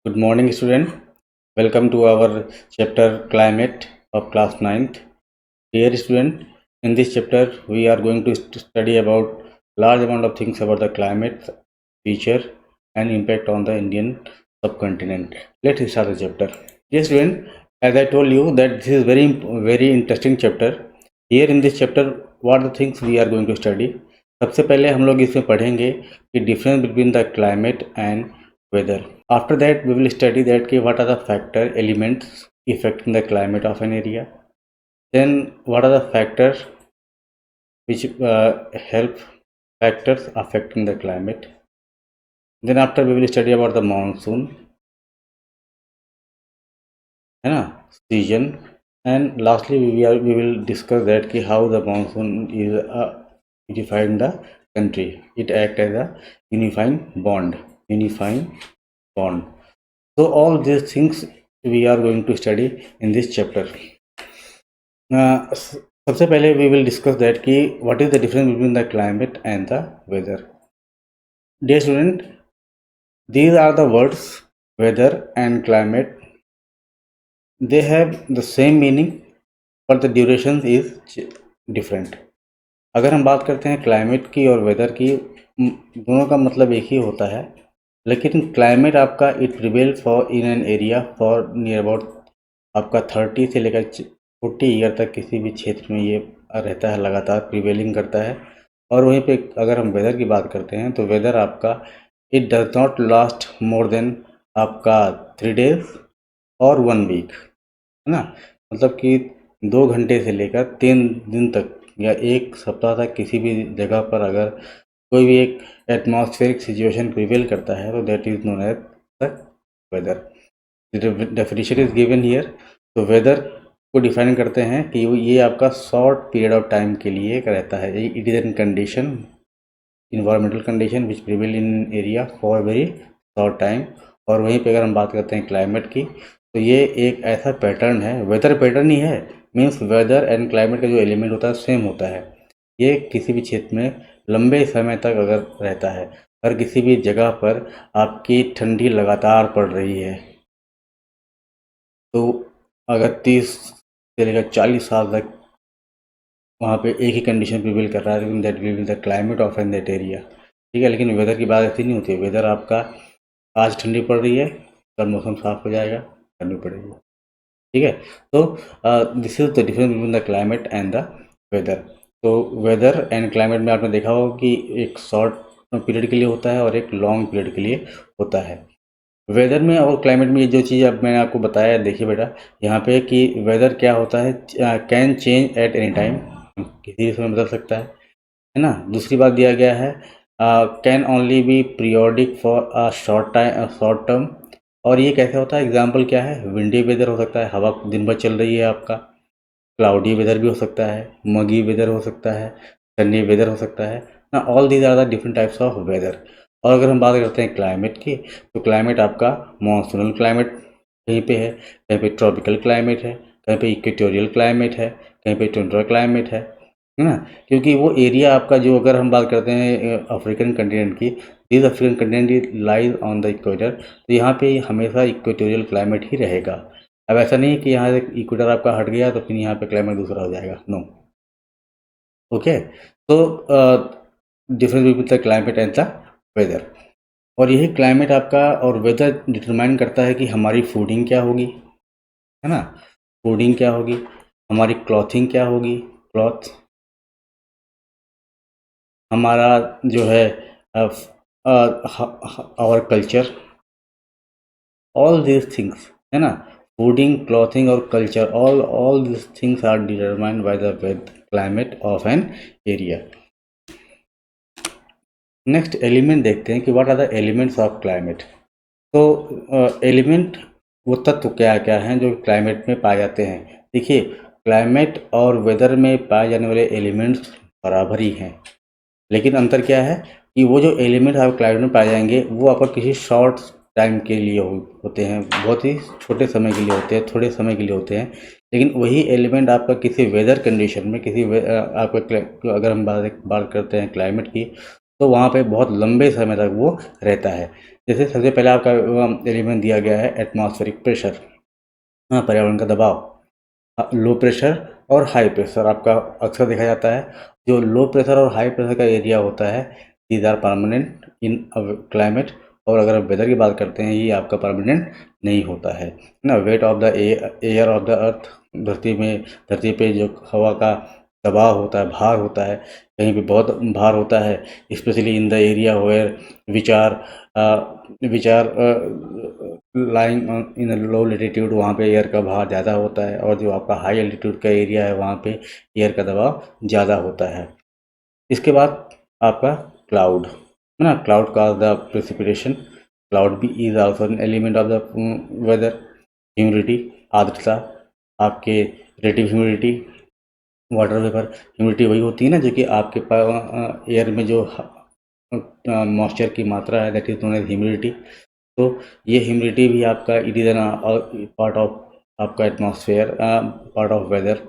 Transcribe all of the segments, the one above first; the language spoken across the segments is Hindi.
Good morning, student. Welcome to our chapter Climate of class 9th. Dear student, in this chapter we are going to study about large amount of things about the climate, feature and impact on the Indian subcontinent. Let's start the chapter. Dear student, as I told you that this is very interesting chapter. Here in this chapter, what are the things we are going to study? सबसे पहले हम लोग इसमें पढ़ेंगे कि difference between the climate and weather. After that, we will study that what are the factor elements affecting the climate of an area. Then what are the factors which help factors affecting the climate. Then after we will study about the monsoon, है ना, season, and lastly we will discuss that how the monsoon is unifying the country. It acts as a unifying bond. So all these things we are going to study in this chapter. सबसे पहले we will discuss that कि what is the difference between the climate and the weather. Dear student, these are the words weather and climate. They have the same meaning but the duration is different. अगर हम बात करते हैं क्लाइमेट की और वेदर की, दोनों का मतलब एक ही होता है, लेकिन क्लाइमेट आपका it prevail for in an area for near about आपका 30 से लेकर 40 ईयर तक किसी भी क्षेत्र में ये रहता है, लगातार प्रिवेलिंग करता है. और वहीं पे अगर हम वेदर की बात करते हैं तो वेदर आपका it does not last more than आपका 3 डेज और 1 वीक, है ना. मतलब कि 2 घंटे से लेकर 3 दिन तक या 1 सप्ताह तक किसी भी जगह पर अगर कोई भी एक एटमॉस्फेरिक सिचुएशन प्रिवेल करता है तो that is known as the weather. Definition is given here. तो वेदर को डिफाइन करते हैं कि ये आपका शॉर्ट पीरियड ऑफ टाइम के लिए रहता है. It is an condition, environmental condition which prevail in area for very short time. और वहीं पे अगर हम बात करते हैं क्लाइमेट की तो ये एक ऐसा पैटर्न है, वेदर पैटर्न ही है. मीन्स वेदर एंड क्लाइमेट का जो एलिमेंट होता है सेम होता है. ये किसी भी क्षेत्र में लंबे समय तक अगर रहता है, अगर किसी भी जगह पर आपकी ठंडी लगातार पड़ रही है तो अगर 30 से लेकर 40 साल तक वहाँ पे एक ही कंडीशन प्रिवेल कर रहा है, that will be the climate of an that area. ठीक है, लेकिन वेदर की बात ऐसी नहीं होती है. वेदर आपका आज ठंडी पड़ रही है, कल मौसम साफ हो जाएगा, गर्मी पड़ेगी. ठीक है, तो this is the difference between the climate and the weather. तो वेदर एंड क्लाइमेट में आपने देखा होगा कि एक शॉर्ट पीरियड के लिए होता है और एक लॉन्ग पीरियड के लिए होता है. वेदर में और क्लाइमेट में ये जो चीज़ अब मैंने आपको बताया, देखिए बेटा यहाँ पे कि वेदर क्या होता है, can change at any time, किसी भी समय बदल सकता है ना. दूसरी बात दिया गया है can only be periodic for a short term. और ये कैसे होता है, एग्जाम्पल क्या है, विंडी वेदर हो सकता है, हवा दिन भर चल रही है आपका. क्लाउडी वेदर भी हो सकता है, मगी वेदर हो सकता है, सनी वेदर हो सकता है ना. All these are the different types of weather. और अगर हम बात करते हैं क्लाइमेट की तो क्लाइमेट आपका मॉनसूनल क्लाइमेट कहीं पे है, कहीं पे ट्रॉपिकल क्लाइमेट है, कहीं पे इक्वेटोरियल क्लाइमेट है, कहीं पे टुंड्रा क्लाइमेट है ना. क्योंकि वो एरिया आपका जो, अगर हम बात करते हैं अफ्रीकन कंटिनेंट की, this African continent lies on the equator, तो यहाँ पे हमेशा इक्वेटोरियल क्लाइमेट ही रहेगा. अब ऐसा नहीं है कि यहाँ से इक्वेटर आपका हट गया तो फिर यहाँ पे क्लाइमेट दूसरा हो जाएगा, नो. ओके, तो difference between the climate and the weather. और यही क्लाइमेट आपका और वेदर डिटरमाइन करता है कि हमारी फूडिंग क्या होगी, है ना. फूडिंग क्या होगी, हमारी क्लॉथिंग क्या होगी, क्लॉथ, हमारा जो है our culture, all these things, है ना. फूडिंग, क्लॉथिंग और culture, all these things are determined by the climate of an area. Next element देखते हैं कि what are the elements of climate. तो एलिमेंट वो तत्व क्या क्या हैं जो क्लाइमेट में पाए जाते हैं. देखिए, क्लाइमेट और वेदर में पाए जाने वाले एलिमेंट्स बराबर ही हैं, लेकिन अंतर क्या है कि वो जो एलिमेंट आप क्लाइमेट में पाए जाएंगे वो आपका किसी शॉर्ट टाइम के लिए होते हैं, बहुत ही छोटे समय के लिए होते हैं, थोड़े समय के लिए होते हैं. लेकिन वही एलिमेंट आपका किसी वेदर कंडीशन में, आपका अगर हम बात करते हैं क्लाइमेट की, तो वहाँ पे बहुत लंबे समय तक वो रहता है. जैसे सबसे पहले आपका एलिमेंट दिया गया है एटमॉस्फेरिक प्रेशर, पर्यावरण का दबाव। लो प्रेशर और हाई प्रेशर आपका अक्सर देखा जाता है। जो लो प्रेशर और हाई प्रेशर का एरिया होता है, these are permanent in climate. और अगर आप वेदर की बात करते हैं, ये आपका परमानेंट नहीं होता है ना। Weight of the air of the earth, धरती पे जो हवा का दबाव होता है, भार होता है, कहीं पे बहुत भार होता है, specially in the area where which are lying in low latitude, वहाँ पे एयर का भार ज़्यादा होता है। और जो आपका हाई एल्टीट्यूड का एरिया है, वहाँ पे एयर का दबाव ज़्यादा होता है। इसके बाद आपका क्लाउड है ना। क्लाउड का द प्रेसिपिटेशन, क्लाउड भी is also an element of the weather. Humidity, आर्द्रता, आपके relative humidity, water vapour. Humidity वही होती है ना जो कि आपके एयर में जो मॉइस्चर की मात्रा है, that is known as humidity. तो ये ह्यूमिडिटी भी आपका it is an part of आपका atmosphere, part of weather.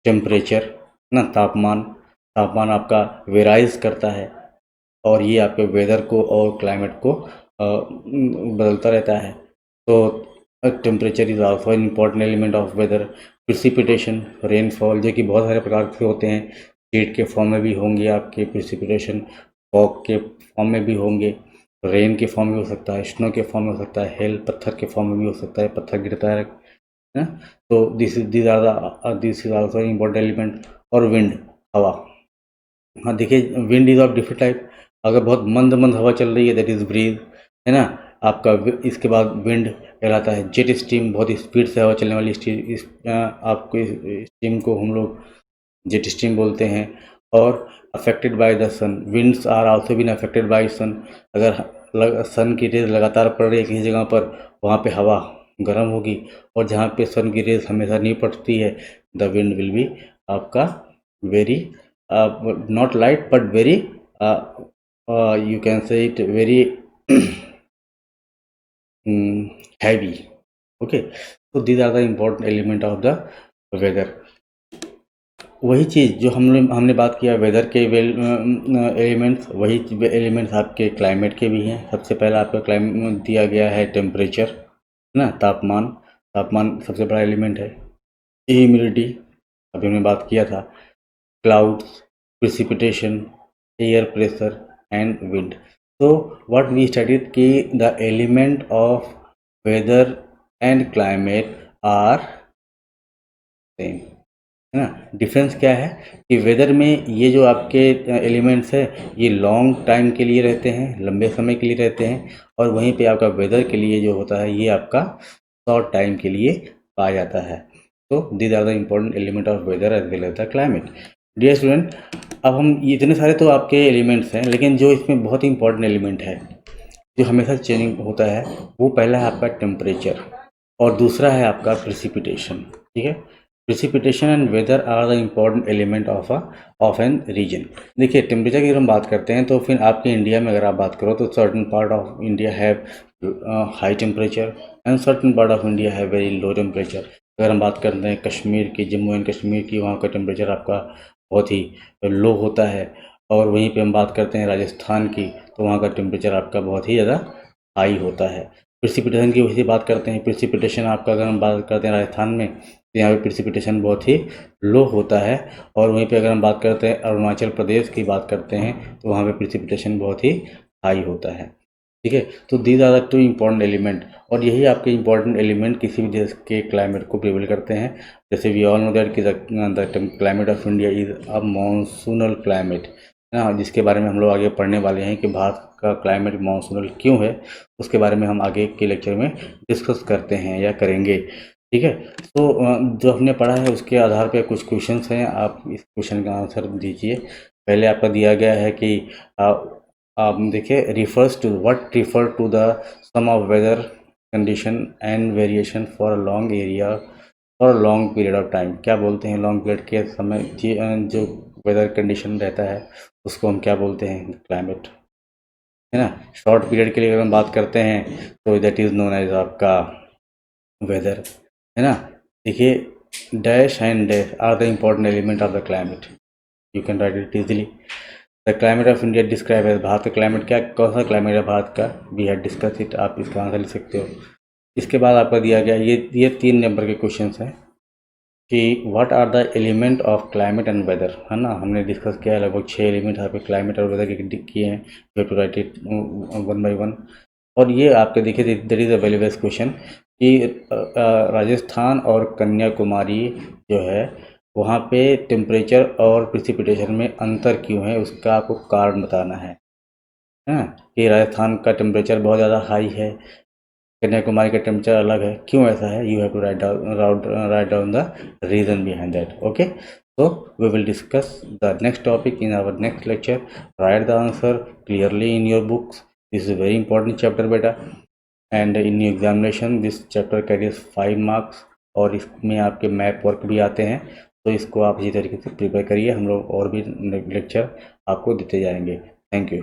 Temperature ना, तापमान आपका वेराइज करता है, और ये आपके वेदर को और क्लाइमेट को बदलता रहता है। तो temperature is also an important element of weather. Precipitation, rainfall, जो कि बहुत सारे प्रकार के होते हैं। शीट के फॉर्म में भी होंगे आपके प्रिसिपिटेशन, फॉग के फॉर्म में भी होंगे, रेन के फॉर्म में हो सकता है, स्नो के फॉर्म में हो सकता है, हेल पत्थर के फॉर्म में भी हो सकता है, पत्थर गिरता है ना। तो this is also important element. और विंड, हवा। हाँ देखिए, wind is of different type. अगर बहुत मंद मंद हवा चल रही है, दैट इज ब्रीज, है ना। आपका इसके बाद विंड कहलाता है जेट स्टीम, बहुत स्पीड से हवा चलने वाली स्टीम, आपको स्टीम को हम लोग जेट स्ट्रीम बोलते हैं। और affected by the sun, winds are also been affected by sun. अगर सन की रेज लगातार पड़ रही है किसी जगह पर, वहाँ पे हवा गर्म होगी, और जहाँ पे सन की रेज हमेशा नहीं पड़ती है, द विंड विल बी आपका very not light but very, you can say it very heavy. Okay, तो these are the important element of the weather. वही चीज़ जो हमने बात किया वेदर के एलिमेंट्स, वही एलिमेंट्स आपके क्लाइमेट के भी हैं। सबसे पहला आपका क्लाइमेट दिया गया है टेम्परेचर ना, तापमान सबसे बड़ा एलिमेंट है। ह्यूमिडिटी, अभी हमने बात किया था। Clouds, precipitation, air pressure and wind. तो व्हाट वी स्टडीड कि the element of weather and climate are same, है ना। डिफरेंस क्या है कि वेदर में ये जो आपके एलिमेंट्स है, ये लॉन्ग टाइम के लिए रहते हैं, लंबे समय के लिए रहते हैं। और वहीं पे आपका वेदर के लिए जो होता है, ये आपका शॉर्ट टाइम के लिए पाया जाता है। तो these are the important element of weather as well as the climate. Dear student, अब हम ये इतने सारे तो आपके एलिमेंट्स हैं, लेकिन जो इसमें बहुत ही इंपॉर्टेंट एलिमेंट है जो हमेशा चेंजिंग होता है, वो पहला है आपका टेम्परेचर, और दूसरा है आपका प्रिसिपिटेशन। ठीक है, precipitation and weather are the important element of an region. देखिए, टेम्परेचर की अगर हम बात करते हैं, तो फिर आपके इंडिया में अगर आप बात करो, तो certain part of India have high temperature and certain part of India have very low temperature. अगर हम बात करते हैं कश्मीर की, जम्मू एंड कश्मीर की, वहाँ का टेम्परेचर आपका बहुत ही लो होता है। और वहीं पे हम बात करते हैं राजस्थान की, तो वहाँ का टेम्परेचर आपका बहुत ही ज़्यादा हाई होता है। प्रिसिपिटेशन की वजह से बात करते हैं, प्रिसिपिटेशन आपका अगर हम बात करते हैं राजस्थान में, तो यहाँ पे प्रिसिपिटेशन बहुत ही लो होता है। और वहीं पे अगर हम बात करते हैं अरुणाचल प्रदेश की बात करते हैं, तो वहाँ पे प्रिसिपिटेशन बहुत ही हाई होता है। ठीक है, तो these are the two important element, और यही आपके इम्पॉर्टेंट एलिमेंट किसी भी देश के क्लाइमेट को प्रिवेल करते हैं। जैसे वी ऑल नो दैट कि the climate of India is a monsoonal climate, है ना, जिसके बारे में हम लोग आगे पढ़ने वाले हैं कि भारत का क्लाइमेट मानसूनल क्यों है। उसके बारे में हम आगे के लेक्चर में डिस्कस करते हैं या करेंगे। ठीक है, तो जो हमने पढ़ा है उसके आधार पर कुछ क्वेश्चंस हैं, आप इस क्वेश्चन का आंसर दीजिए। पहले आपका दिया गया है कि आप देखिए, refers to what refer to the sum of weather condition and variation for a long area और लॉन्ग पीरियड ऑफ टाइम। क्या बोलते हैं लॉन्ग पीरियड के समय जो वेदर कंडीशन रहता है, उसको हम क्या बोलते हैं, क्लाइमेट, है ना। शॉर्ट पीरियड के लिए अगर हम बात करते हैं, तो दैट इज़ नोन एज आपका वेदर, है ना। देखिए, dash and dash are the important element of the climate, you can write it easily. The climate of India describe as, भारत का क्लाइमेट क्या, कौन सा क्लाइमेट है भारत का, वी हैड डिस्कस इट, आप इसका आंसर लिख सकते हो। इसके बाद आपका दिया गया ये 3 नंबर के क्वेश्चन हैं कि what are the element of climate and weather, है ना, हमने डिस्कस किया है, लगभग 6 एलिमेंट यहाँ पे क्लाइमेट और वेदर के किए हैं, you have to write it 1 by 1। और ये आपके देखिए that is a very best question कि राजस्थान और कन्याकुमारी जो है वहाँ पे टेम्परेचर और प्रिसिपिटेशन में अंतर क्यों है, उसका आपको कारण बताना है कि राजस्थान का टेम्परेचर बहुत ज़्यादा हाई है, कन्याकुमारी का टेम्परेचर अलग है, क्यों ऐसा है, you have to write down the reason behind that. Okay, so we will discuss the next topic in our next lecture. Write the answer clearly in your books. This is a very important chapter beta, and in your examination this chapter carries 5 marks और इसमें आपके मैप वर्क भी आते हैं, तो इसको आप इसी तरीके से प्रिपेयर करिए, हम लोग और भी लेक्चर आपको देते जाएंगे। Thank you.